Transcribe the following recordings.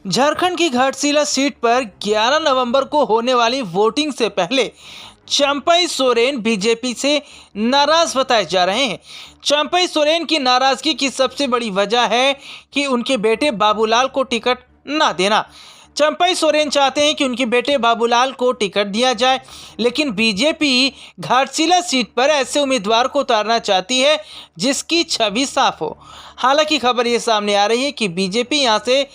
झारखंड की घाटशिला सीट पर 11 नवंबर को होने वाली वोटिंग से पहले चंपई सोरेन बीजेपी से नाराज बताए जा रहे हैं। चंपई सोरेन की नाराजगी की सबसे बड़ी वजह है कि उनके बेटे बाबूलाल को टिकट ना देना। चंपई सोरेन चाहते हैं कि उनके बेटे बाबूलाल को टिकट दिया जाए, लेकिन बीजेपी घाटशिला सीट पर ऐसे उम्मीदवार को उतारना चाहती है जिसकी छवि साफ हो। हालांकि खबर ये सामने आ रही है कि बीजेपी यहां से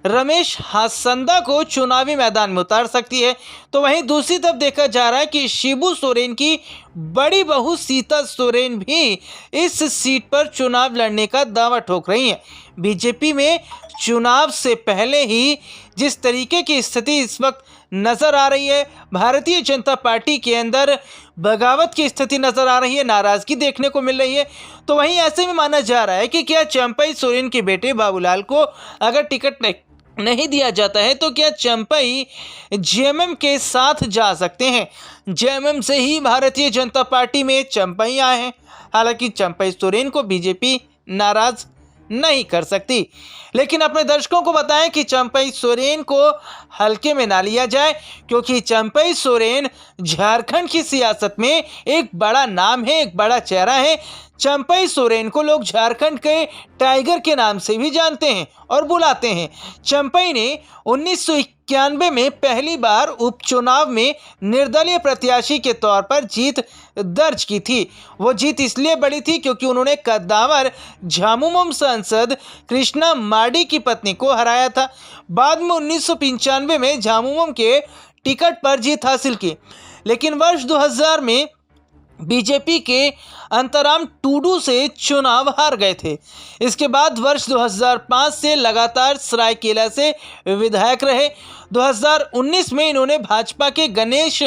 रमेश हासंदा को चुनावी मैदान में उतार सकती है, तो वहीं दूसरी तरफ देखा जा रहा है कि शिबू सोरेन की बड़ी बहू सीता सोरेन भी इस सीट पर चुनाव लड़ने का दावा ठोक रही हैं। बीजेपी में चुनाव से पहले ही जिस तरीके की स्थिति इस वक्त नजर आ रही है, भारतीय जनता पार्टी के अंदर बगावत की स्थिति नजर आ रही है, नाराजगी देखने को मिल रही है, तो वहीं ऐसे में माना जा रहा है कि क्या चंपई सोरेन के बेटे बाबूलाल को अगर टिकट नहीं दिया जाता है तो क्या चंपई जेएमएम के साथ जा सकते हैं। जेएमएम से ही भारतीय जनता पार्टी में चंपई आए हैं। हालांकि चंपई सोरेन को बीजेपी नाराज नहीं कर सकती, लेकिन अपने दर्शकों को बताएं कि चंपई सोरेन को हल्के में ना लिया जाए, क्योंकि चंपई सोरेन झारखंड की सियासत में एक बड़ा नाम है, एक बड़ा चेहरा है। चंपई सोरेन को लोग झारखंड के टाइगर के नाम से भी जानते हैं और बुलाते हैं। चंपई ने 1991 में पहली बार उपचुनाव में निर्दलीय प्रत्याशी के तौर पर जीत दर्ज की थी। वो जीत इसलिए बड़ी थी क्योंकि उन्होंने कद्दावर झामुमो सांसद कृष्णा माडी की पत्नी को हराया था। बाद में 1995 में झामुमो के टिकट पर जीत हासिल की, लेकिन वर्ष 2000 में बीजेपी के अंतराम टूडू से चुनाव हार गए थे। इसके बाद वर्ष 2005 से लगातार सरायकेला से विधायक रहे। 2019 में इन्होंने भाजपा के गणेश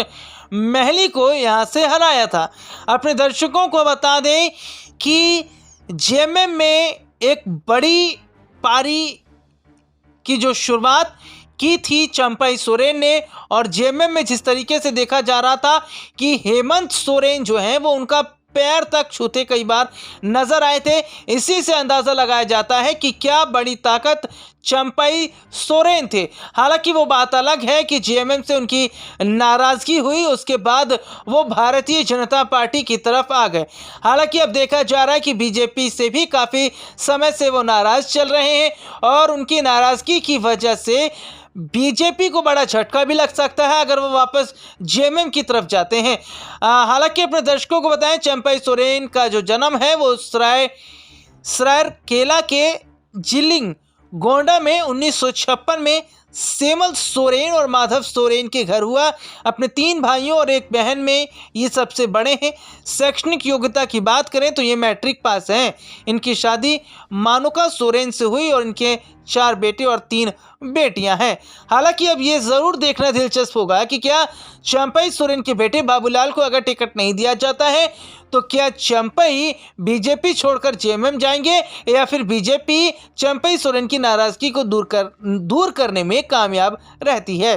महली को यहां से हराया था। अपने दर्शकों को बता दें कि जेएमएम में एक बड़ी पारी की जो शुरुआत की थी चंपई सोरेन ने, और जेएमएम में जिस तरीके से देखा जा रहा था कि हेमंत सोरेन जो हैं वो उनका पैर तक छूते कई बार नजर आए थे, इसी से अंदाजा लगाया जाता है कि क्या बड़ी ताकत चंपई सोरेन थे। हालांकि वो बात अलग है कि जेएमएम से उनकी नाराजगी हुई, उसके बाद वो भारतीय जनता पार्टी की तरफ आ गए। हालांकि अब देखा जा रहा है कि बीजेपी से भी काफ़ी समय से वो नाराज चल रहे हैं और उनकी नाराजगी की वजह से बीजेपी को बड़ा झटका भी लग सकता है अगर वो वापस जेएमएम की तरफ जाते हैं। हालांकि अपने दर्शकों को बताएं, चंपई सोरेन का जो जन्म है वो सरायकेला के जिलिंग गोंडा में 1956 में सेमल सोरेन और माधव सोरेन के घर हुआ। अपने 3 भाइयों और 1 बहन में ये सबसे बड़े हैं। शैक्षणिक योग्यता की बात करें तो ये मैट्रिक पास हैं। इनकी शादी मानुका सोरेन से हुई और इनके 4 बेटे और 3 बेटियां हैं। हालांकि अब ये ज़रूर देखना दिलचस्प होगा कि क्या चंपई सोरेन के बेटे बाबूलाल को अगर टिकट नहीं दिया जाता है तो क्या चंपई बीजेपी छोड़कर जेएमएम जाएंगे या फिर बीजेपी चंपई सोरेन की नाराजगी को दूर करने में कामयाब रहती है।